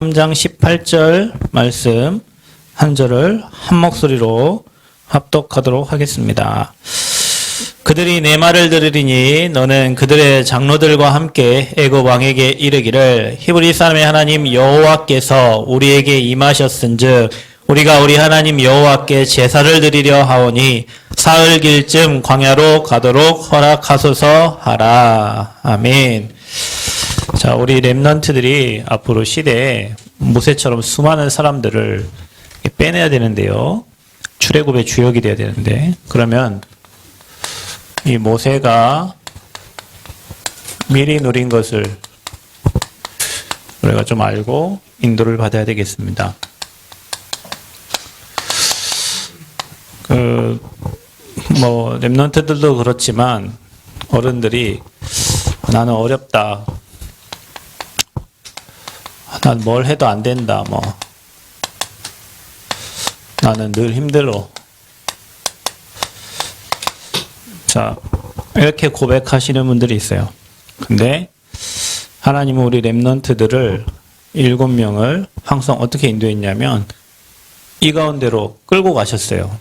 3장 18절 말씀 한 절을 한 목소리로 합독하도록 하겠습니다. 그들이 내 말을 들으리니 너는 그들의 장로들과 함께 애굽 왕에게 이르기를 히브리 사람의 하나님 여호와께서 우리에게 임하셨은즉 우리가 우리 하나님 여호와께 제사를 드리려 하오니 사흘길쯤 광야로 가도록 허락하소서 하라. 아멘. 자, 우리 렘넌트들이 앞으로 시대에 모세처럼 수많은 사람들을 빼내야 되는데요. 출애굽의 주역이 돼야 되는데, 그러면 이 모세가 미리 누린 것을 우리가 좀 알고 인도를 받아야 되겠습니다. 렘넌트들도 그렇지만 어른들이 나는 어렵다. 난 뭘 해도 안 된다, 나는 늘 힘들어. 자, 이렇게 고백하시는 분들이 있어요. 근데 하나님은 우리 렘넌트들을 7명을 항상 어떻게 인도했냐면 이 가운데로 끌고 가셨어요.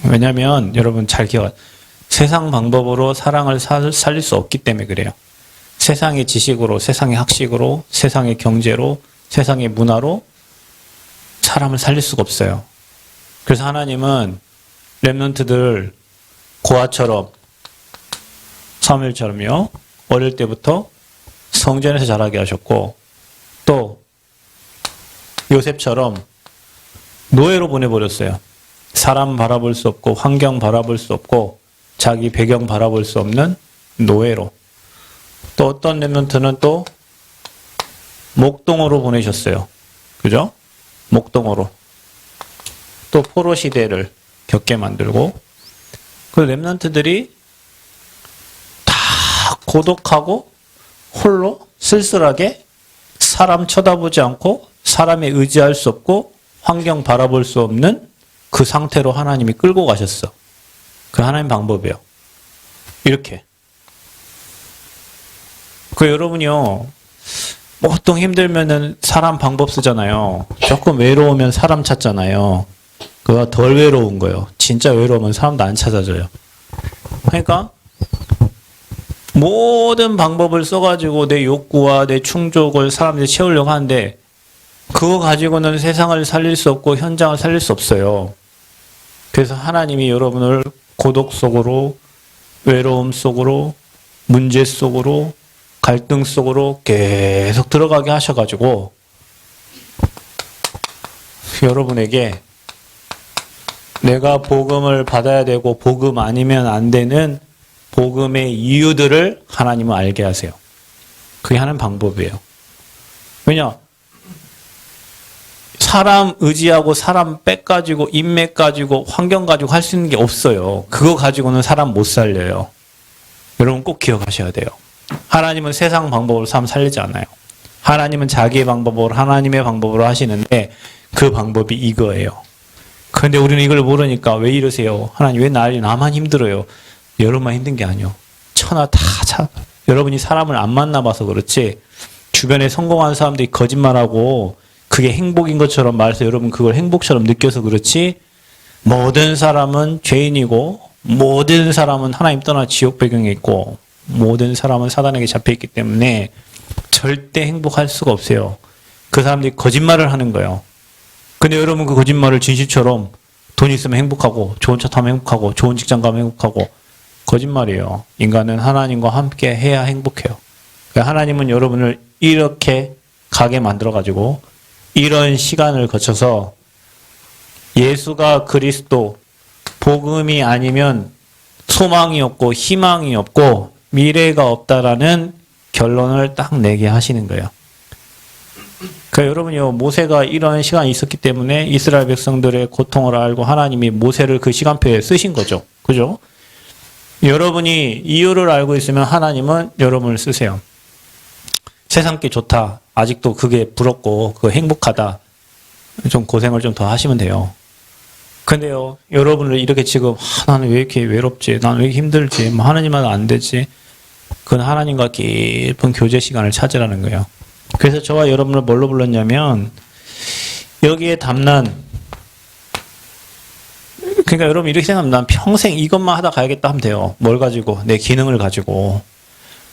왜냐하면 여러분 잘 기억, 세상 방법으로 사랑을 살릴 수 없기 때문에 그래요. 세상의 지식으로, 세상의 학식으로, 세상의 경제로, 세상의 문화로 사람을 살릴 수가 없어요. 그래서 하나님은 렘넌트들 고아처럼, 사무엘처럼요, 어릴 때부터 성전에서 자라게 하셨고, 또 요셉처럼 노예로 보내버렸어요. 사람 바라볼 수 없고, 환경 바라볼 수 없고, 자기 배경 바라볼 수 없는 노예로. 또 어떤 렘넌트는 또 목동으로 보내셨어요. 그죠? 목동으로. 또 포로 시대를 겪게 만들고, 그 렘넌트들이 다 고독하고 홀로 쓸쓸하게 사람 쳐다보지 않고 사람에 의지할 수 없고 환경 바라볼 수 없는 그 상태로 하나님이 끌고 가셨어. 그 하나님 방법이에요. 이렇게. 여러분이요, 보통 힘들면은 사람 방법 쓰잖아요. 조금 외로우면 사람 찾잖아요. 그거 덜 외로운 거예요. 진짜 외로우면 사람도 안 찾아줘요. 그러니까 모든 방법을 써가지고 내 욕구와 내 충족을 사람들이 채우려고 하는데 그거 가지고는 세상을 살릴 수 없고 현장을 살릴 수 없어요. 그래서 하나님이 여러분을 고독 속으로, 외로움 속으로, 문제 속으로, 갈등 속으로 계속 들어가게 하셔가지고 여러분에게 내가 복음을 받아야 되고 복음 아니면 안 되는 복음의 이유들을 하나님은 알게 하세요. 그게 하는 방법이에요. 왜냐? 사람 의지하고 사람 빽가지고 인맥 가지고 환경 가지고 할 수 있는 게 없어요. 그거 가지고는 사람 못 살려요. 여러분 꼭 기억하셔야 돼요. 하나님은 세상 방법으로 사람 살리지 않아요. 하나님은 자기의 방법으로, 하나님의 방법으로 하시는데 그 방법이 이거예요. 그런데 우리는 이걸 모르니까 왜 이러세요? 하나님 왜 나만 힘들어요? 여러분만 힘든 게 아니요. 여러분이 사람을 안 만나봐서 그렇지 주변에 성공한 사람들이 거짓말하고 그게 행복인 것처럼 말해서 여러분 그걸 행복처럼 느껴서 그렇지 모든 사람은 죄인이고 모든 사람은 하나님 떠나 지옥 배경에 있고 모든 사람은 사단에게 잡혀있기 때문에 절대 행복할 수가 없어요. 그 사람들이 거짓말을 하는 거예요. 근데 여러분 그 거짓말을 진실처럼 돈 있으면 행복하고 좋은 차 타면 행복하고 좋은 직장 가면 행복하고 거짓말이에요. 인간은 하나님과 함께 해야 행복해요. 하나님은 여러분을 이렇게 가게 만들어가지고 이런 시간을 거쳐서 예수가 그리스도 복음이 아니면 소망이 없고 희망이 없고 미래가 없다라는 결론을 딱 내게 하시는 거예요. 그러니까 여러분이요, 모세가 이런 시간이 있었기 때문에 이스라엘 백성들의 고통을 알고 하나님이 모세를 그 시간표에 쓰신 거죠. 그죠? 여러분이 이유를 알고 있으면 하나님은 여러분을 쓰세요. 세상 게 좋다. 아직도 그게 부럽고 그거 행복하다. 좀 고생을 좀 더 하시면 돼요. 근데요, 여러분을 이렇게 지금 나는 왜 이렇게 외롭지? 나는 왜 이렇게 힘들지? 하나님은 안 되지? 그건 하나님과 깊은 교제 시간을 찾으라는 거예요. 그래서 저와 여러분을 뭘로 불렀냐면 여기에 담난, 그러니까 여러분 이렇게 생각하면 난 평생 이것만 하다 가야겠다 하면 돼요. 뭘 가지고? 내 기능을 가지고.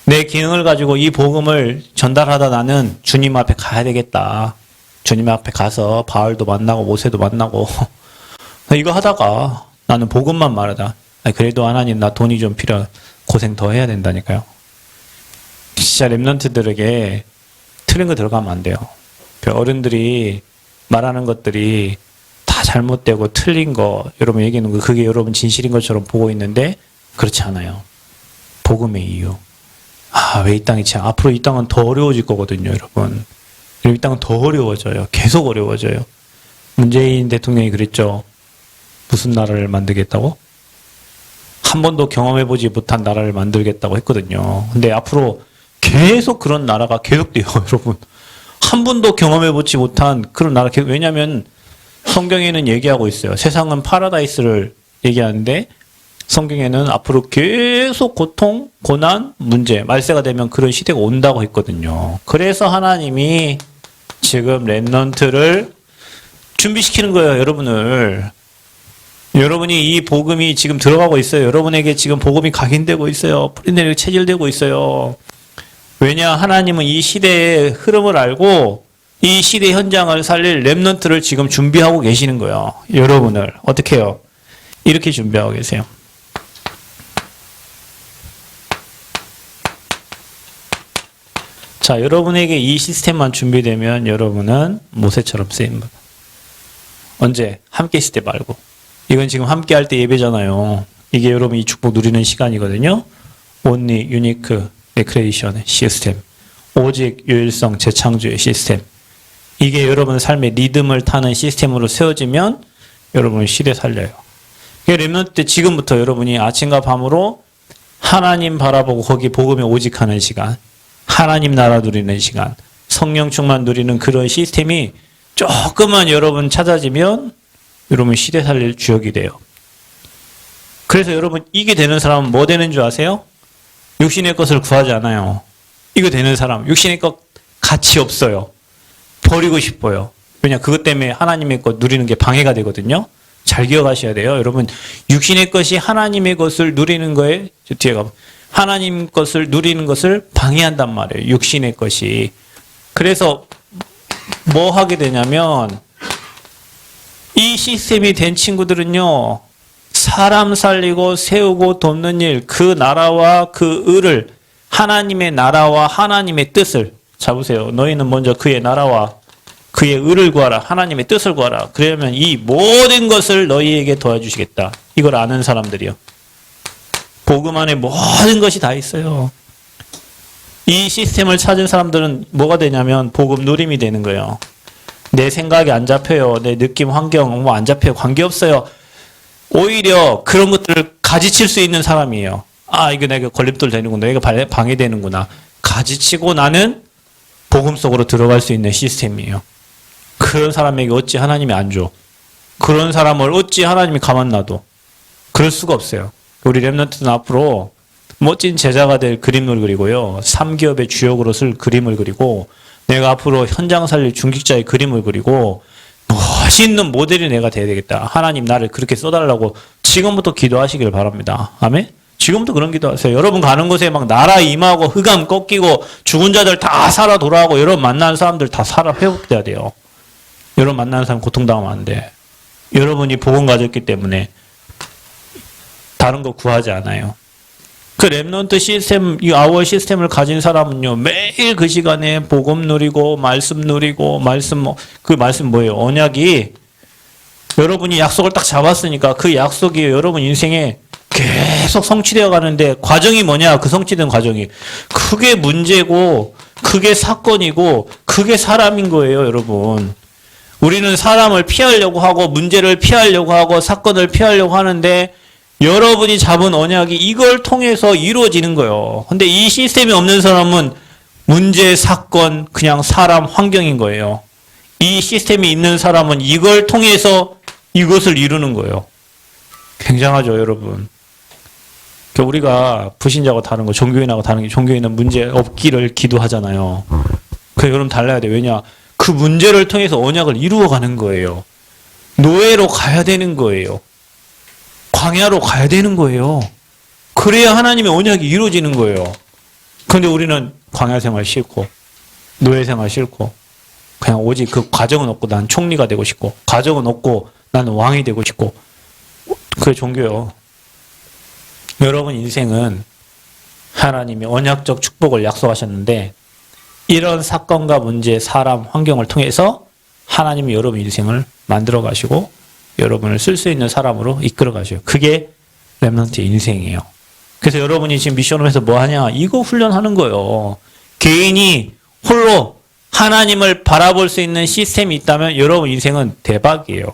내 기능을 가지고 이 복음을 전달하다 나는 주님 앞에 가야 되겠다. 주님 앞에 가서 바울도 만나고 모세도 만나고 이거 하다가 나는 복음만 말하다. 아니, 그래도 하나님 나 돈이 좀 필요해. 고생 더 해야 된다니까요. 진짜 랩런트들에게 틀린 거 들어가면 안 돼요. 어른들이 말하는 것들이 다 잘못되고 틀린 거, 여러분 얘기하는 거, 그게 여러분 진실인 것처럼 보고 있는데 그렇지 않아요. 복음의 이유. 왜 이 땅이 참, 앞으로 이 땅은 더 어려워질 거거든요, 여러분. 이 땅은 더 어려워져요. 계속 어려워져요. 문재인 대통령이 그랬죠. 무슨 나라를 만들겠다고? 한 번도 경험해보지 못한 나라를 만들겠다고 했거든요. 근데 앞으로 계속 그런 나라가 계속돼요, 여러분. 한 번도 경험해보지 못한 그런 나라, 왜냐하면 성경에는 얘기하고 있어요. 세상은 파라다이스를 얘기하는데 성경에는 앞으로 계속 고통, 고난, 문제, 말세가 되면 그런 시대가 온다고 했거든요. 그래서 하나님이 지금 렘넌트를 준비시키는 거예요, 여러분을. 여러분이 이 복음이 지금 들어가고 있어요. 여러분에게 지금 복음이 각인되고 있어요. 뿌리내리고 체질되고 있어요. 왜냐? 하나님은 이 시대의 흐름을 알고 이 시대 현장을 살릴 렘넌트를 지금 준비하고 계시는 거예요. 여러분을. 어떻게 해요? 이렇게 준비하고 계세요. 자, 여러분에게 이 시스템만 준비되면 여러분은 모세처럼 쓰임받아. 언제? 함께 있을 때 말고. 이건 지금 함께 할 때 예배잖아요. 이게 여러분 이 축복 누리는 시간이거든요. Only Unique Recreation 시스템. 오직 유일성 재창조의 시스템. 이게 여러분 삶의 리듬을 타는 시스템으로 세워지면 여러분은 시대 살려요. 렘넌트 때 지금부터 여러분이 아침과 밤으로 하나님 바라보고 거기 복음에 오직하는 시간, 하나님 나라 누리는 시간, 성령 충만 누리는 그런 시스템이 조금만 여러분 찾아지면 여러분 시대 살릴 주역이 돼요. 그래서 여러분 이게 되는 사람은 뭐 되는 줄 아세요? 육신의 것을 구하지 않아요. 이거 되는 사람 육신의 것 가치 없어요. 버리고 싶어요. 왜냐? 그것 때문에 하나님의 것 누리는 게 방해가 되거든요. 잘 기억하셔야 돼요. 여러분 육신의 것이 하나님의 것을 누리는 거에 뒤에 가 하나님 것을 누리는 것을 방해한단 말이에요. 육신의 것이. 그래서 뭐 하게 되냐면 이 시스템이 된 친구들은요. 사람 살리고 세우고 돕는 일, 그 나라와 그 의를 하나님의 나라와 하나님의 뜻을 잡으세요. 너희는 먼저 그의 나라와 그의 의를 구하라. 하나님의 뜻을 구하라. 그러면 이 모든 것을 너희에게 도와주시겠다. 이걸 아는 사람들이요. 복음 안에 모든 것이 다 있어요. 이 시스템을 찾은 사람들은 뭐가 되냐면 복음 누림이 되는 거예요. 내 생각이 안 잡혀요. 내 느낌, 환경 뭐 안 잡혀요. 관계없어요. 오히려 그런 것들을 가지칠 수 있는 사람이에요. 이거 내가 걸림돌 되는구나. 이거 방해되는구나. 가지치고 나는 복음 속으로 들어갈 수 있는 시스템이에요. 그런 사람에게 어찌 하나님이 안 줘. 그런 사람을 어찌 하나님이 가만 놔둬. 그럴 수가 없어요. 우리 렘넌트는 앞으로 멋진 제자가 될 그림을 그리고요. 3기업의 주역으로 쓸 그림을 그리고 내가 앞으로 현장 살릴 중직자의 그림을 그리고 멋있는 모델이 내가 돼야 되겠다. 하나님 나를 그렇게 써달라고 지금부터 기도하시길 바랍니다. 아멘? 지금부터 그런 기도하세요. 여러분 가는 곳에 막 나라 임하고 흑암 꺾이고 죽은 자들 다 살아 돌아오고 여러분 만나는 사람들 다 살아 회복돼야 돼요. 여러분 만나는 사람 고통당하면 안 돼. 여러분이 복음 가졌기 때문에 다른 거 구하지 않아요. 그 렘넌트 시스템, 이 아워 시스템을 가진 사람은요, 매일 그 시간에 복음 누리고, 말씀 누리고, 그 말씀 뭐예요? 언약이, 여러분이 약속을 딱 잡았으니까 그 약속이 여러분 인생에 계속 성취되어 가는데, 과정이 뭐냐? 그 성취된 과정이. 그게 문제고, 그게 사건이고, 그게 사람인 거예요, 여러분. 우리는 사람을 피하려고 하고, 문제를 피하려고 하고, 사건을 피하려고 하는데, 여러분이 잡은 언약이 이걸 통해서 이루어지는 거예요. 근데 이 시스템이 없는 사람은 문제, 사건, 그냥 사람, 환경인 거예요. 이 시스템이 있는 사람은 이걸 통해서 이것을 이루는 거예요. 굉장하죠, 여러분. 우리가 불신자하고 다른 거, 종교인하고 다른 게 종교인은 문제 없기를 기도하잖아요. 그 여러분 달라야 돼. 왜냐? 그 문제를 통해서 언약을 이루어가는 거예요. 노예로 가야 되는 거예요. 광야로 가야 되는 거예요. 그래야 하나님의 언약이 이루어지는 거예요. 그런데 우리는 광야 생활 싫고 노예 생활 싫고 그냥 오직 그 과정은 없고 난 총리가 되고 싶고 과정은 없고 나는 왕이 되고 싶고 그게 종교요. 여러분 인생은 하나님이 언약적 축복을 약속하셨는데 이런 사건과 문제, 사람, 환경을 통해서 하나님이 여러분 인생을 만들어 가시고 여러분을 쓸 수 있는 사람으로 이끌어 가셔요. 그게 렘넌트의 인생이에요. 그래서 여러분이 지금 미션홈에서 뭐 하냐? 이거 훈련하는 거예요. 개인이 홀로 하나님을 바라볼 수 있는 시스템이 있다면 여러분 인생은 대박이에요.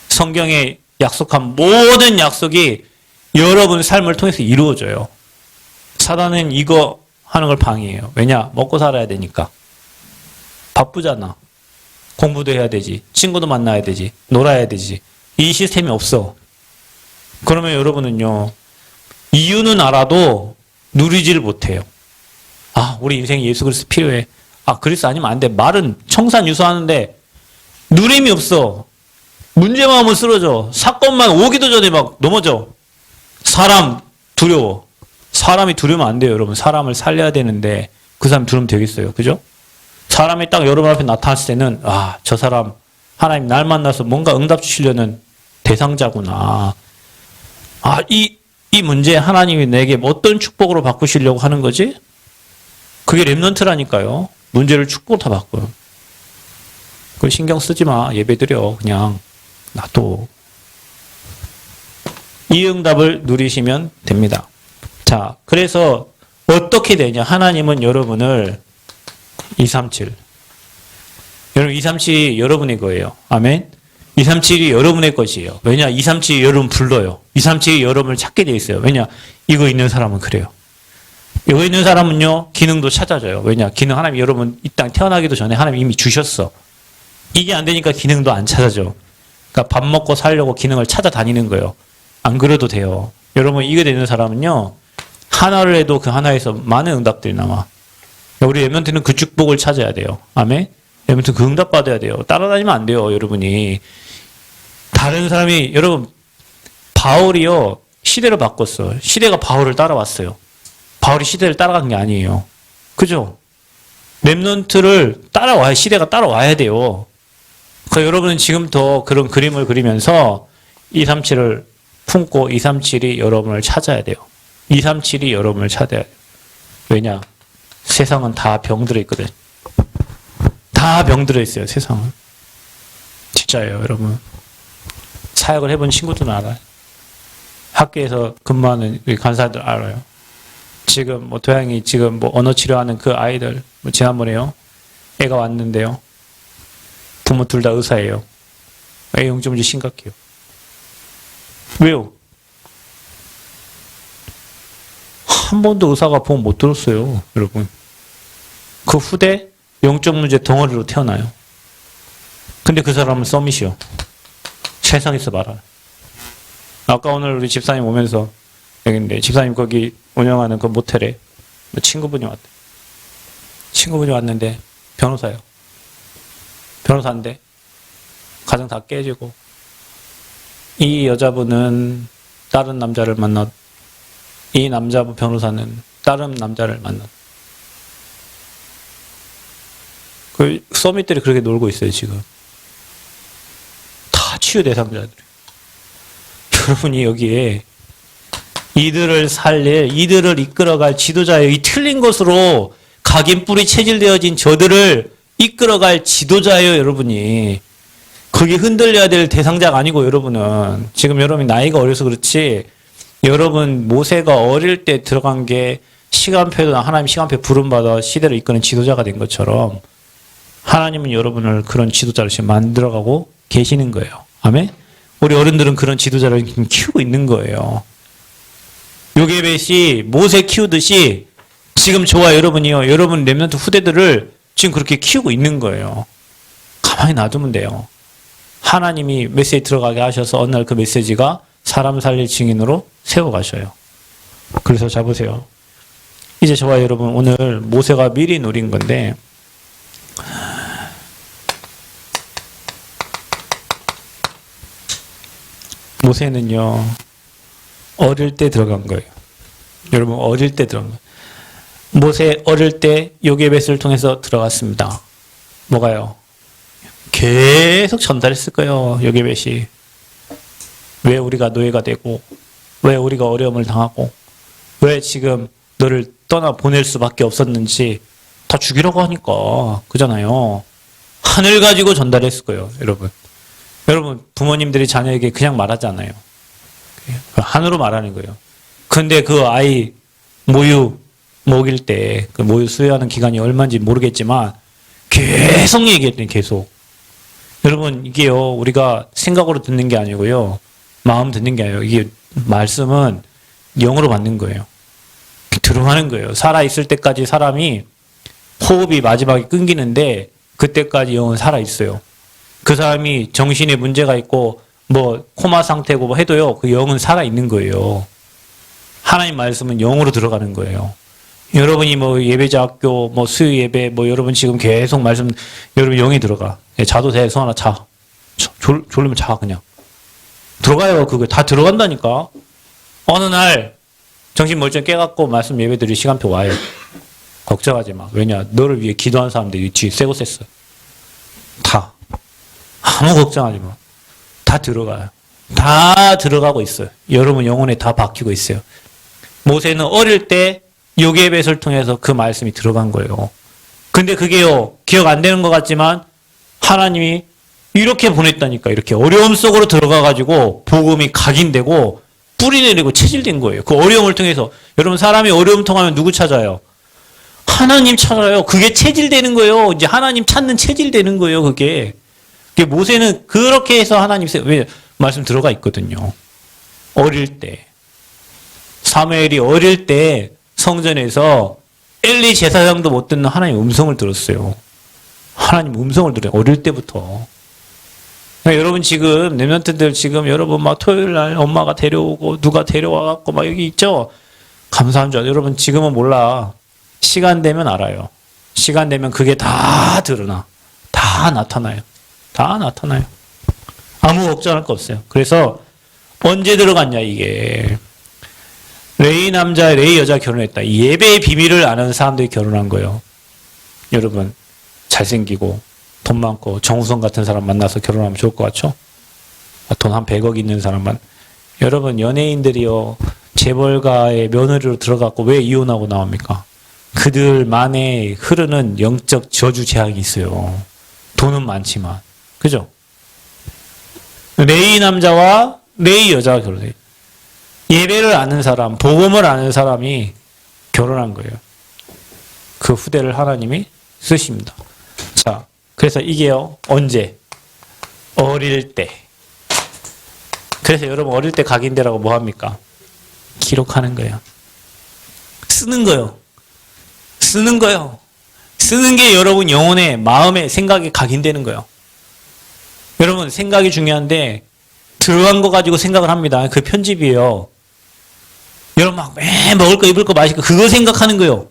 성경에 약속한 모든 약속이 여러분 삶을 통해서 이루어져요. 사단은 이거 하는 걸 방해해요. 왜냐? 먹고 살아야 되니까. 바쁘잖아. 공부도 해야 되지. 친구도 만나야 되지. 놀아야 되지. 이 시스템이 없어. 그러면 여러분은요. 이유는 알아도 누리지를 못해요. 아, 우리 인생에 예수 그리스도 필요해. 아, 그리스도 아니면 안 돼. 말은 청산유수하는데 누림이 없어. 문제만 오면 쓰러져. 사건만 오기도 전에 막 넘어져. 사람 두려워. 사람이 두려우면 안 돼요, 여러분. 사람을 살려야 되는데 그 사람이 두려우면 되겠어요. 그죠? 사람이 딱 여러분 앞에 나타났을 때는 아, 저 사람 하나님 날 만나서 뭔가 응답 주시려는 대상자구나. 아, 이 문제 하나님이 내게 어떤 축복으로 바꾸시려고 하는 거지? 그게 렘넌트라니까요. 문제를 축복으로 다 바꿔요. 그거 신경 쓰지 마. 예배 드려. 그냥 놔둬. 이 응답을 누리시면 됩니다. 자, 그래서 어떻게 되냐? 하나님은 여러분을 237. 여러분 237이 여러분의 거예요. 아멘. 237이 여러분의 것이에요. 왜냐? 237이 여러분 불러요. 237이 여러분을 찾게 돼 있어요. 왜냐? 이거 있는 사람은 그래요. 이거 있는 사람은요. 기능도 찾아줘요. 왜냐? 기능 하나님이 여러분 이 땅 태어나기도 전에 하나님이 이미 주셨어. 이게 안 되니까 기능도 안 찾아줘. 그러니까 밥 먹고 살려고 기능을 찾아다니는 거예요. 안 그래도 돼요. 여러분 이게 되는 사람은요. 하나를 해도 그 하나에서 많은 응답들이 나와. 우리 렘넌트는 그 축복을 찾아야 돼요. 아멘. 렘넌트 그 응답 받아야 돼요. 따라다니면 안 돼요, 여러분이. 다른 사람이 여러분 바울이요 시대를 바꿨어. 시대가 바울을 따라왔어요. 바울이 시대를 따라간 게 아니에요. 그죠? 렘넌트를 따라와야 시대가 따라와야 돼요. 그러니까 여러분은 지금부터 그런 그림을 그리면서 237을 품고 237이 여러분을 찾아야 돼요. 237이 여러분을 찾아야 돼요. 왜냐? 세상은 다 병들어 있거든. 다 병들어 있어요, 세상은. 진짜예요, 여러분. 사역을 해본 친구들은 알아요. 학교에서 근무하는 우리 간사들 알아요. 지금 뭐 도양이 지금 뭐 언어 치료하는 그 아이들 뭐 지난번에요. 애가 왔는데요. 부모 둘 다 의사예요. 애 영점이 심각해요. 왜요? 한 번도 의사가 보험 못 들었어요, 여러분. 그 후대 영적 문제 덩어리로 태어나요. 근데 그 사람은 서밋이요. 세상에서 말아요. 아까 오늘 우리 집사님 오면서 여기인데 집사님 거기 운영하는 그 모텔에 친구분이 왔대. 친구분이 왔는데 변호사예요. 변호사인데 가정 다 깨지고 이 여자분은 다른 남자를 만났 이 남자분 변호사는 다른 남자를 만났 그 서밋들이 그렇게 놀고 있어요, 지금. 다 치유 대상자들이. 여러분이 여기에 이들을 살릴, 이들을 이끌어갈 지도자예요. 이 틀린 것으로 각인뿔이 체질되어진 저들을 이끌어갈 지도자예요, 여러분이. 그게 흔들려야 될 대상자가 아니고, 여러분은. 지금 여러분이 나이가 어려서 그렇지, 여러분 모세가 어릴 때 들어간 게 시간표도 하나님 시간표 부름받아 시대를 이끄는 지도자가 된 것처럼 하나님은 여러분을 그런 지도자로 지금 만들어가고 계시는 거예요. 아멘? 우리 어른들은 그런 지도자를 키우고 있는 거예요. 요게벳이 모세 키우듯이 지금 저와 여러분이요. 여러분 렘넌트 후대들을 지금 그렇게 키우고 있는 거예요. 가만히 놔두면 돼요. 하나님이 메시지 들어가게 하셔서 어느 날 그 메시지가 사람 살릴 증인으로 세워가셔요. 그래서 자 보세요. 이제 저와 여러분 오늘 모세가 미리 누린 건데 모세는요, 어릴 때 들어간 거예요. 여러분, 어릴 때 들어간 거예요. 모세 어릴 때 요게벳을 통해서 들어갔습니다. 뭐가요? 계속 전달했을 거예요, 요게벳이. 왜 우리가 노예가 되고, 왜 우리가 어려움을 당하고, 왜 지금 너를 떠나 보낼 수밖에 없었는지 다 죽이라고 하니까, 그잖아요. 하늘 가지고 전달했을 거예요, 여러분. 여러분, 부모님들이 자녀에게 그냥 말하지 않아요. 한으로 말하는 거예요. 근데 그 아이 모유 먹일 때, 그 모유 수유하는 기간이 얼마인지 모르겠지만, 계속 얘기했더니 계속. 여러분, 이게요, 우리가 생각으로 듣는 게 아니고요, 마음 듣는 게 아니에요. 이게 말씀은 영으로 받는 거예요. 들어가는 거예요. 살아있을 때까지 사람이 호흡이 마지막에 끊기는데, 그때까지 영은 살아있어요. 그 사람이 정신에 문제가 있고, 뭐, 코마 상태고 뭐 해도요, 그 영은 살아있는 거예요. 하나님 말씀은 영으로 들어가는 거예요. 여러분이 뭐 예배자 학교, 뭐 수요 예배, 뭐 여러분 지금 계속 말씀, 여러분 영이 들어가. 자도 돼, 소하나 자. 졸리면 자, 그냥. 들어가요, 그거. 다 들어간다니까. 어느 날, 정신 멀쩡히 깨갖고 말씀 예배 드릴 시간표 와요. 걱정하지 마. 왜냐, 너를 위해 기도한 사람들이 뒤에 쎄고 셌어. 다. 아무 걱정하지 마. 다 들어가요. 다 들어가고 있어요. 여러분 영혼에 다 박히고 있어요. 모세는 어릴 때 요게벳을 통해서 그 말씀이 들어간 거예요. 근데 그게요, 기억 안 되는 것 같지만 하나님이 이렇게 보냈다니까. 이렇게 어려움 속으로 들어가가지고 복음이 각인되고 뿌리 내리고 체질된 거예요. 그 어려움을 통해서. 여러분, 사람이 어려움 통하면 누구 찾아요? 하나님 찾아요. 그게 체질되는 거예요. 이제 하나님 찾는 체질되는 거예요, 그게. 모세는 그렇게 해서 하나님, 왜 말씀 들어가 있거든요. 어릴 때. 사무엘이 어릴 때 성전에서 엘리 제사장도 못 듣는 하나님 음성을 들었어요. 하나님 음성을 들어요. 어릴 때부터. 그러니까 여러분 지금, 랩런트들 지금 여러분 막 토요일 날 엄마가 데려오고 누가 데려와갖고 막 여기 있죠? 감사한 줄 알아요. 여러분 지금은 몰라. 시간 되면 알아요. 시간 되면 그게 다 드러나. 다 나타나요. 다 나타나요. 아무 걱정할 거 없어요. 그래서 언제 들어갔냐 이게. 레이 남자, 레이 여자 결혼했다. 예배의 비밀을 아는 사람들이 결혼한 거예요. 여러분 잘생기고 돈 많고 정우성 같은 사람 만나서 결혼하면 좋을 것 같죠? 돈 한 100억 있는 사람만. 여러분 연예인들이요. 재벌가의 며느리로 들어갔고 왜 이혼하고 나옵니까? 그들만의 흐르는 영적 저주 재앙이 있어요. 돈은 많지만. 그죠? 레이 남자와 레이 여자가 결혼해요. 예배를 아는 사람, 복음을 아는 사람이 결혼한 거예요. 그 후대를 하나님이 쓰십니다. 자, 그래서 이게요, 언제? 어릴 때. 그래서 여러분 어릴 때 각인되라고 뭐 합니까? 기록하는 거예요. 쓰는 거예요. 쓰는 거예요. 쓰는 게 여러분 영혼의 마음의 생각에 각인되는 거예요. 여러분 생각이 중요한데 들어간 거 가지고 생각을 합니다. 그 편집이에요. 여러분 막 먹을 거 입을 거 마실 거 그거 생각하는 거예요.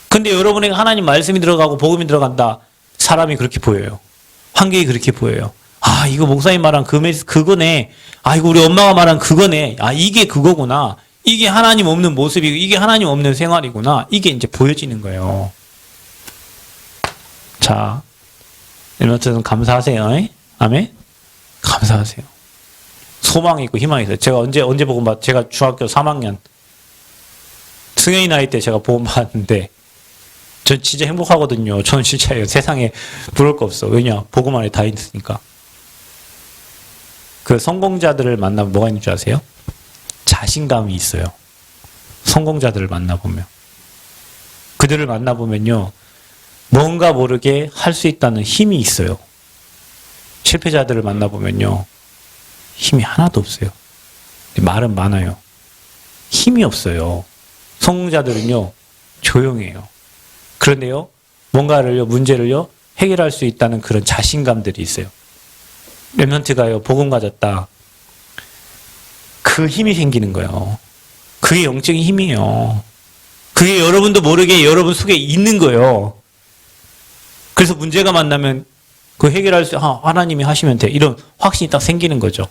근데 여러분에게 하나님 말씀이 들어가고 복음이 들어간다. 사람이 그렇게 보여요. 환경이 그렇게 보여요. 아 이거 목사님 말한 그거네. 아 이거 우리 엄마가 말한 그거네. 아 이게 그거구나. 이게 하나님 없는 모습이고 이게 하나님 없는 생활이구나. 이게 이제 보여지는 거예요. 자, 여러분 감사하세요. 아멘. 감사하세요. 소망이 있고 희망이 있어요. 제가 언제 복음 받? 제가 중학교 3학년 승현이 나이 때 제가 복음 받았는데 전 진짜 행복하거든요. 저는 진짜 세상에 부러울 거 없어. 왜냐? 복음 안에 다 있으니까. 그 성공자들을 만나면 뭐가 있는 줄 아세요? 자신감이 있어요. 성공자들을 만나보면. 그들을 만나보면요. 뭔가 모르게 할 수 있다는 힘이 있어요. 실패자들을 만나보면요. 힘이 하나도 없어요. 말은 많아요. 힘이 없어요. 성공자들은요. 조용해요. 그런데요. 뭔가를요. 문제를요. 해결할 수 있다는 그런 자신감들이 있어요. 렘넌트가요. 복음 가졌다. 그 힘이 생기는 거예요. 그게 영적인 힘이에요. 그게 여러분도 모르게 여러분 속에 있는 거예요. 그래서 문제가 만나면 그 해결할 수, 하나님이 하시면 돼. 이런 확신이 딱 생기는 거죠.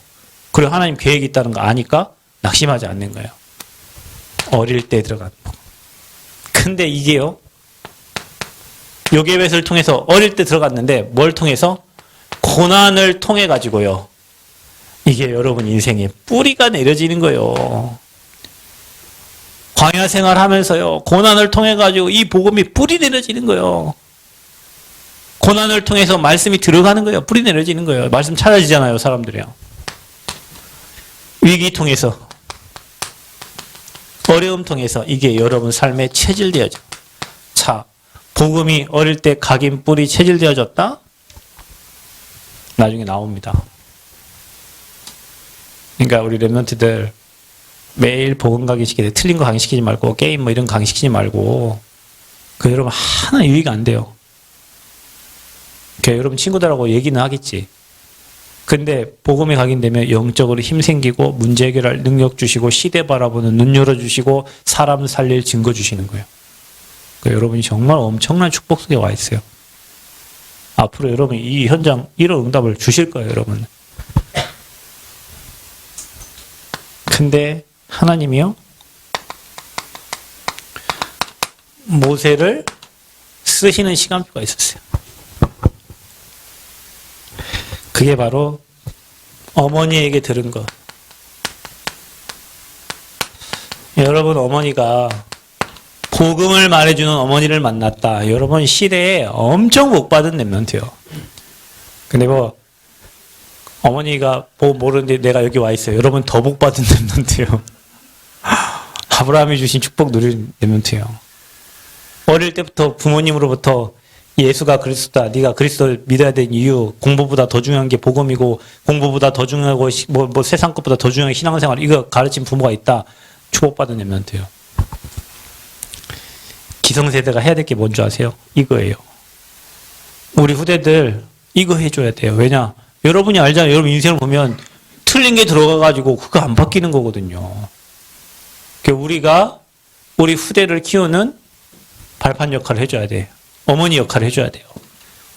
그리고 하나님 계획이 있다는 거 아니까 낙심하지 않는 거예요. 어릴 때 들어간 거. 근데 이게요, 요괴벳을 통해서 어릴 때 들어갔는데 뭘 통해서? 고난을 통해 가지고요. 이게 여러분 인생에 뿌리가 내려지는 거예요. 광야 생활하면서요, 고난을 통해 가지고 이 복음이 뿌리 내려지는 거예요. 고난을 통해서 말씀이 들어가는 거예요. 뿌리 내려지는 거예요. 말씀 찾아지잖아요, 사람들이요. 위기 통해서, 어려움 통해서 이게 여러분 삶에 체질되어져. 자, 복음이 어릴 때 각인 뿌리 체질되어졌다? 나중에 나옵니다. 그러니까 우리 랩런트들 매일 복음 강의시키되 틀린 거 강의시키지 말고 게임 뭐 이런 강의시키지 말고 그 여러분 하나 유의가 안 돼요. 여러분 친구들하고 얘기는 하겠지. 근데 복음이 각인되면 영적으로 힘 생기고 문제 해결할 능력 주시고 시대 바라보는 눈 열어주시고 사람 살릴 증거 주시는 거예요. 그러니까 여러분이 정말 엄청난 축복 속에 와 있어요. 앞으로 여러분이 이 현장 이런 응답을 주실 거예요, 여러분. 근데 하나님이요, 모세를 쓰시는 시간표가 있었어요. 그게 바로 어머니에게 들은 것. 여러분, 어머니가 복음을 말해주는 어머니를 만났다. 여러분, 시대에 엄청 복받은 랩런트요. 근데 뭐 어머니가 모르는데 내가 여기 와 있어요. 여러분 더 복받은 랩런트요. 아브라함이 주신 축복 누리는 랩런트요. 어릴 때부터 부모님으로부터 예수가 그리스도다. 네가 그리스도를 믿어야 되는 이유, 공부보다 더 중요한 게 복음이고 공부보다 더 중요하고 뭐 세상 것보다 더 중요한 신앙생활, 이거 가르친 부모가 있다. 축복받은 랩런트요. 기성세대가 해야 될 게 뭔지 아세요? 이거예요. 우리 후대들 이거 해줘야 돼요. 왜냐? 여러분이 알잖아요. 여러분 인생을 보면 틀린 게 들어가가지고 그거 안 바뀌는 거거든요. 우리가 우리 후대를 키우는 발판 역할을 해줘야 돼요. 어머니 역할을 해줘야 돼요.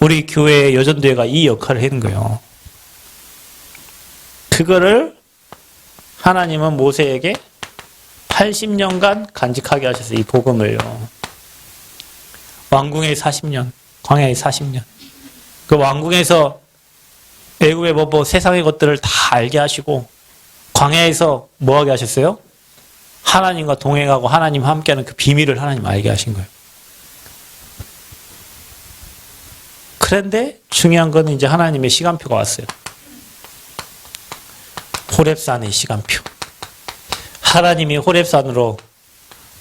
우리 교회 여전대회가 이 역할을 하는 거예요. 그거를 하나님은 모세에게 80년간 간직하게 하셔서 이 복음을요. 왕궁에 40년, 광야에 40년. 그 왕궁에서 애굽의 뭐 세상의 것들을 다 알게 하시고 광야에서 뭐 하게 하셨어요? 하나님과 동행하고 하나님과 함께하는 그 비밀을 하나님 알게 하신 거예요. 그런데 중요한 건 이제 하나님의 시간표가 왔어요. 호렙산의 시간표. 하나님이 호렙산으로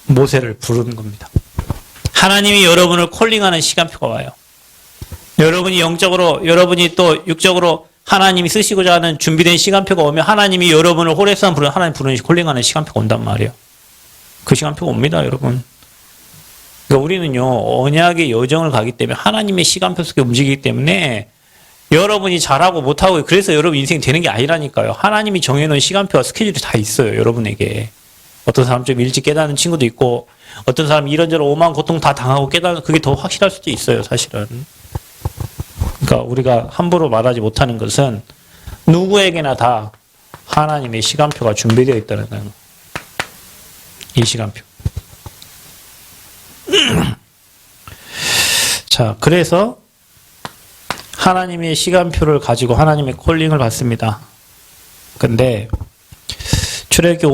모세를 부르는 겁니다. 하나님이 여러분을 콜링하는 시간표가 와요. 여러분이 영적으로, 여러분이 또 육적으로 하나님이 쓰시고자 하는 준비된 시간표가 오면 하나님이 여러분을 호렙산 부르는, 하나님 부르는 콜링하는 시간표가 온단 말이에요. 그 시간표가 옵니다, 여러분. 그러니까 우리는요, 언약의 여정을 가기 때문에 하나님의 시간표 속에 움직이기 때문에 여러분이 잘하고 못하고 그래서 여러분 인생 되는 게 아니라니까요. 하나님이 정해놓은 시간표와 스케줄이 다 있어요, 여러분에게. 어떤 사람 좀 일찍 깨닫는 친구도 있고 어떤 사람 이런저런 오만 고통 다 당하고 깨닫는, 그게 더 확실할 수도 있어요, 사실은. 그러니까 우리가 함부로 말하지 못하는 것은 누구에게나 다 하나님의 시간표가 준비되어 있다는 거예요. 이 시간표. 자, 그래서 하나님의 시간표를 가지고 하나님의 콜링을 받습니다. 근데 출애굽기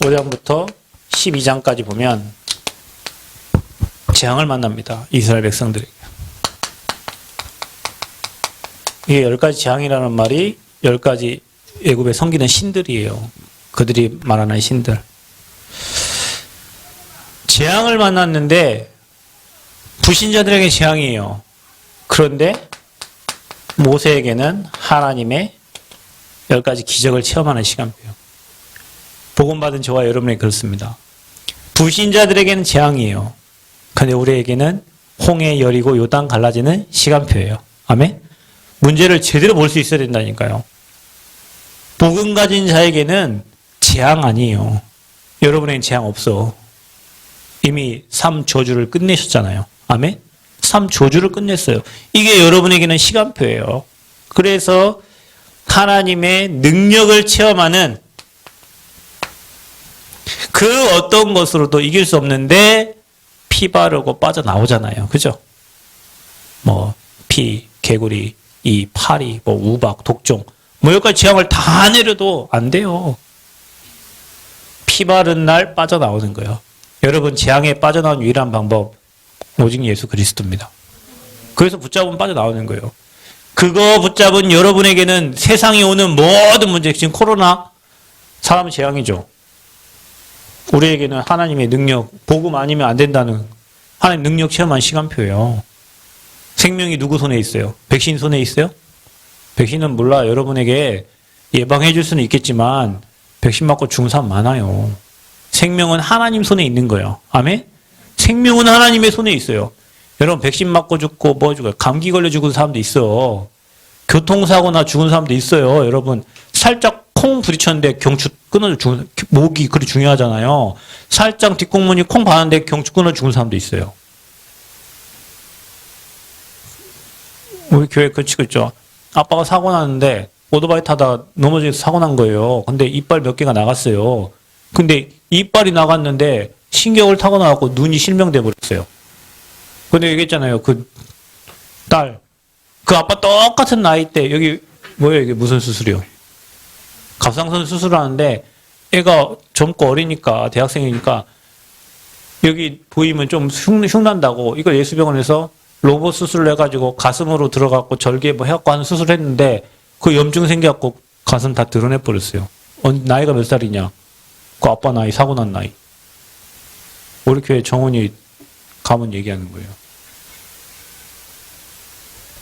5장부터 12장까지 보면 재앙을 만납니다. 이스라엘 백성들에게. 이게 10가지 재앙이라는 말이 10가지 애굽에 섬기는 신들이에요. 그들이 말하는 신들. 재앙을 만났는데 불신자들에게 재앙이에요. 그런데 모세에게는 하나님의 10가지 기적을 체험하는 시간이에요. 복음받은 저와 여러분에게 그렇습니다. 불신자들에게는 재앙이에요. 근데 우리에게는 홍해 열리고 요단 갈라지는 시간표예요. 아멘? 문제를 제대로 볼 수 있어야 된다니까요. 복음 가진 자에게는 재앙 아니에요. 여러분에게는 재앙 없어. 이미 3저주를 끝내셨잖아요. 아멘? 3저주를 끝냈어요. 이게 여러분에게는 시간표예요. 그래서 하나님의 능력을 체험하는 그 어떤 것으로도 이길 수 없는데 피 바르고 빠져나오잖아요. 그죠? 뭐 피, 개구리, 이 파리, 뭐 우박, 독종 뭐 여기까지 재앙을 다 내려도 안 돼요. 피 바른 날 빠져나오는 거예요. 여러분 재앙에 빠져나오는 유일한 방법 오직 예수 그리스도입니다. 그래서 붙잡으면 빠져나오는 거예요. 그거 붙잡은 여러분에게는 세상에 오는 모든 문제, 지금 코로나 사람 재앙이죠. 우리에게는 하나님의 능력, 복음 아니면 안 된다는 하나님 능력 체험한 시간표예요. 생명이 누구 손에 있어요? 백신 손에 있어요? 백신은 몰라 여러분에게 예방해 줄 수는 있겠지만 백신 맞고 죽은 사람 많아요. 생명은 하나님 손에 있는 거예요. 아멘? 생명은 하나님의 손에 있어요. 여러분 백신 맞고 죽고 뭐 죽어요? 감기 걸려 죽은 사람도 있어. 교통사고나 죽은 사람도 있어요. 여러분 살짝 콩 부딪혔는데 경추 끊어져 죽은, 목이 그리 중요하잖아요. 살짝 뒷공문이 콩 박았는데 경추 끊어 죽은 사람도 있어요. 우리 교회 그치고 있죠. 아빠가 사고 났는데 오토바이 타다 넘어져서 사고 난 거예요. 근데 이빨 몇 개가 나갔어요. 근데 이빨이 나갔는데 신경을 타고 나갖고 눈이 실명돼 버렸어요. 근데 얘기했잖아요. 그 딸, 그 아빠 똑같은 나이 때 여기 뭐예요? 이게 무슨 수술이요? 갑상선 수술하는데 애가 젊고 어리니까 대학생이니까 여기 보이면 좀 흉난다고 이걸 예수병원에서 로봇 수술을 해가지고 가슴으로 들어가고 절개 뭐 해갖고 하는 수술을 했는데 그 염증 생겨갖고 가슴 다 드러내버렸어요. 나이가 몇 살이냐? 그 아빠 나이, 사고 난 나이. 우리 교회 정원이 가문 얘기하는 거예요.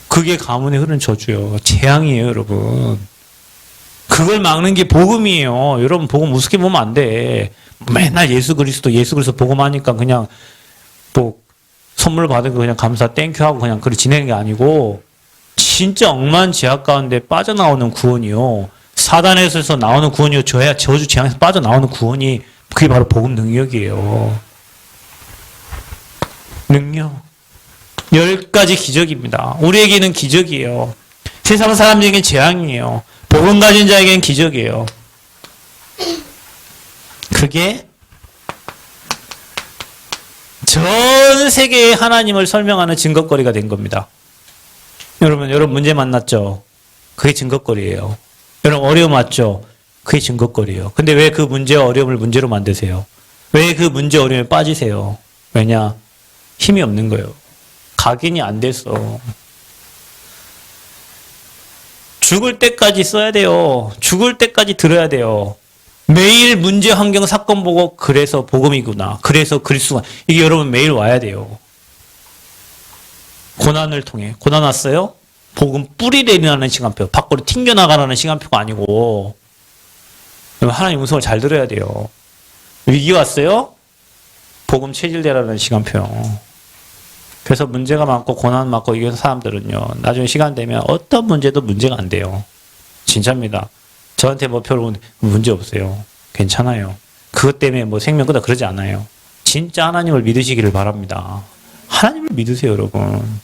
그게 가문에 흐른 저주요. 재앙이에요, 여러분. 그걸 막는 게 복음이에요. 여러분 복음 우습게 보면 안 돼. 맨날 예수 그리스도 복음하니까 그냥 뭐 선물 받은 거 그냥 감사 땡큐 하고 그냥 그렇게 지내는 게 아니고 진짜 억만 제약 가운데 빠져나오는 구원이요. 사단에서 나오는 구원이요. 저주 재앙에서 빠져나오는 구원이 그게 바로 복음 능력이에요. 능력. 10가지 기적입니다. 우리에게는 기적이에요. 세상 사람들에게는 재앙이에요. 복음 가진 자에게는 기적이에요. 그게 전 세계의 하나님을 설명하는 증거거리가 된 겁니다. 여러분 문제 만났죠? 그게 증거거리예요. 여러분 어려움 왔죠? 그게 증거거리예요. 근데 왜 그 문제와 어려움을 문제로 만드세요? 왜 그 문제 어려움에 빠지세요? 왜냐? 힘이 없는 거예요. 각인이 안 됐어. 죽을 때까지 써야 돼요. 죽을 때까지 들어야 돼요. 매일 문제, 환경, 사건 보고 그래서 복음이구나. 그래서 그리스도가 이게 여러분 매일 와야 돼요. 고난을 통해. 고난 왔어요? 복음 뿌리를 내리라는 시간표. 밖으로 튕겨나가라는 시간표가 아니고 하나님 음성을 잘 들어야 돼요. 위기 왔어요? 복음 체질되라는 시간표요. 그래서 문제가 많고 고난 많고 이런 사람들은요. 나중에 시간 되면 어떤 문제도 문제가 안 돼요. 진짜입니다. 저한테 뭐 별로 문제 없어요. 괜찮아요. 그것 때문에 뭐 생명 끄다 그러지 않아요. 진짜 하나님을 믿으시기를 바랍니다. 하나님을 믿으세요, 여러분.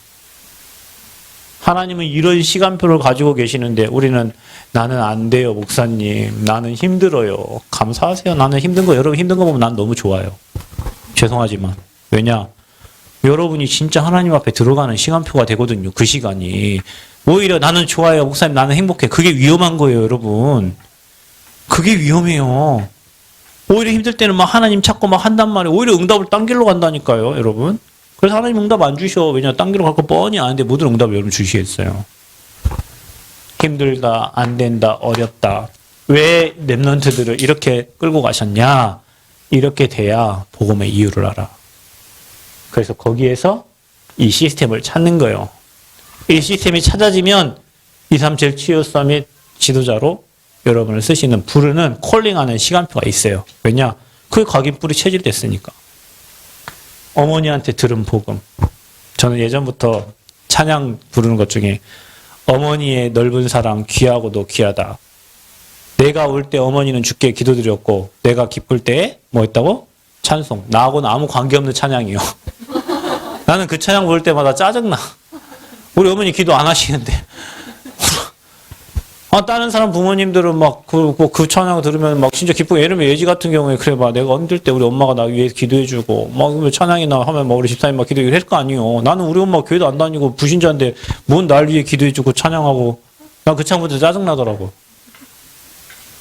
하나님은 이런 시간표를 가지고 계시는데 우리는 나는 안 돼요, 목사님. 나는 힘들어요. 감사하세요. 나는 힘든 거, 여러분 힘든 거 보면 난 너무 좋아요. 죄송하지만. 왜냐? 여러분이 진짜 하나님 앞에 들어가는 시간표가 되거든요. 그 시간이. 오히려 나는 좋아요. 목사님 나는 행복해. 그게 위험한 거예요, 여러분. 그게 위험해요. 오히려 힘들 때는 막 하나님 찾고 막 한단 말이에요. 오히려 응답을 딴 길로 간다니까요, 여러분. 그래서 하나님 응답 안 주셔. 왜냐, 딴 길로 갈 거 뻔히 아는데 모든 응답을 여러분 주시겠어요. 힘들다, 안 된다, 어렵다. 왜 랩런트들을 이렇게 끌고 가셨냐? 이렇게 돼야 복음의 이유를 알아. 그래서 거기에서 이 시스템을 찾는 거예요. 이 시스템이 찾아지면 237 치유 서밋 지도자로 여러분을 쓰시는 부르는 콜링하는 시간표가 있어요. 왜냐? 그게 각인 뿌리 체질됐으니까. 어머니한테 들은 복음. 저는 예전부터 찬양 부르는 것 중에 어머니의 넓은 사랑 귀하고도 귀하다. 내가 울 때 어머니는 주께 기도드렸고 내가 기쁠 때 뭐 했다고? 찬송. 나하고는 아무 관계없는 찬양이요. 나는 그 찬양 부를 때마다 짜증나. 우리 어머니 기도 안 하시는데. 다른 사람 부모님들은 막 그 찬양 들으면 막 진짜 기쁘고, 예를 들면 예지 같은 경우에 그래 봐. 내가 힘들 때 우리 엄마가 나 위해서 기도해주고, 막 찬양이나 하면 막 우리 집사님 막 기도를 할 거 아니에요. 나는 우리 엄마 교회도 안 다니고 불신자인데 뭔 날 위해 기도해주고 찬양하고, 나 그 참부터 짜증나더라고.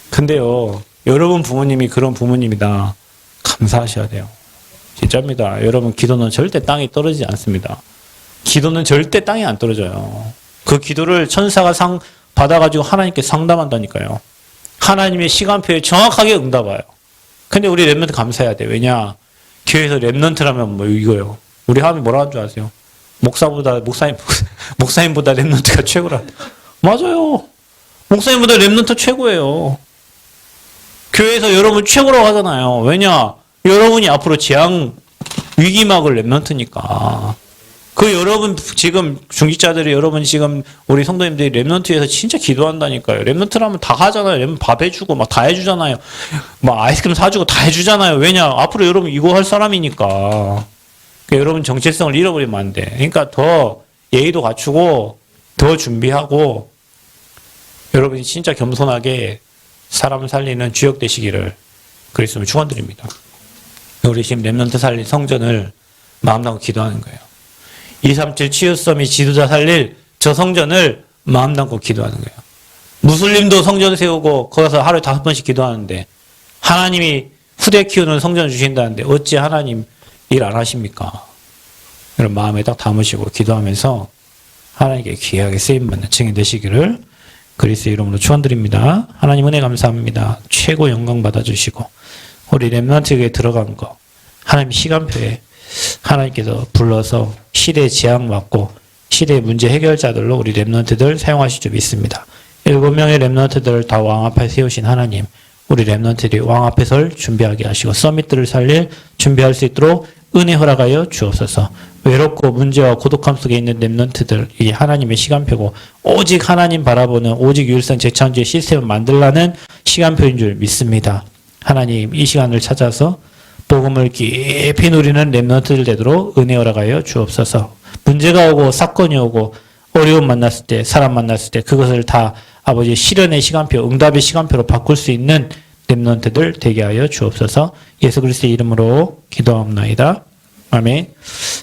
근데요, 여러분 부모님이 그런 부모님이다. 감사하셔야 돼요. 진짜입니다. 여러분, 기도는 절대 땅에 떨어지지 않습니다. 기도는 절대 땅에 안 떨어져요. 그 기도를 천사가 받아가지고 하나님께 상담한다니까요. 하나님의 시간표에 정확하게 응답해요. 근데 우리 랩런트 감사해야 돼. 왜냐? 교회에서 랩런트라면 뭐 이거예요. 우리 하나님 뭐라 하는 줄 아세요? 목사님보다 랩런트가 최고라. 맞아요. 목사님보다 랩런트 최고예요. 교회에서 여러분 최고라고 하잖아요. 왜냐? 여러분이 앞으로 재앙 위기막을 랩런트니까. 그 여러분 지금 중직자들이 여러분 지금 우리 성도님들이 랩런트에서 진짜 기도한다니까요. 랩런트라면 다 하잖아요. 랩런트 밥 해주고 막 다 해주잖아요. 막 아이스크림 사주고 다 해주잖아요. 왜냐? 앞으로 여러분 이거 할 사람이니까. 그러니까 여러분 정체성을 잃어버리면 안 돼. 그러니까 더 예의도 갖추고 더 준비하고 여러분이 진짜 겸손하게 사람을 살리는 주역 되시기를 그리스도로 축원드립니다. 우리 지금 랩런트 살린 성전을 마음 담고 기도하는 거예요. 237 치유섬이 지도자 살릴 저 성전을 마음 담고 기도하는 거예요. 무슬림도 성전 세우고 거기서 하루에 5번씩 기도하는데 하나님이 후대 키우는 성전을 주신다는데 어찌 하나님 일 안 하십니까? 이런 마음에 딱 담으시고 기도하면서 하나님께 귀하게 쓰임받는 증인 되시기를 그리스도의 이름으로 축원드립니다. 하나님 은혜 감사합니다. 최고 영광 받아주시고 우리 렘넌트에게 들어간 거 하나님 시간표에 하나님께서 불러서 시대의 재앙 맞고 시대의 문제 해결자들로 우리 렘넌트들 사용하실 줄 믿습니다. 7명의 렘넌트들을 다 왕 앞에 세우신 하나님, 우리 렘넌트들이 왕 앞에 설 준비하게 하시고 서밋들을 살릴 준비할 수 있도록 은혜 허락하여 주옵소서. 외롭고 문제와 고독함 속에 있는 렘넌트들, 이 하나님의 시간표고 오직 하나님 바라보는 오직 유일성 재창조의 시스템을 만들라는 시간표인 줄 믿습니다. 하나님 이 시간을 찾아서 복음을 깊이 누리는 렘넌트들 되도록 은혜 허락하여 주옵소서. 문제가 오고 사건이 오고 어려움 만났을 때 사람 만났을 때 그것을 다 아버지 실현의 시간표 응답의 시간표로 바꿀 수 있는 렘넌트들 되게 하여 주옵소서. 예수 그리스도의 이름으로 기도합나이다. 아멘.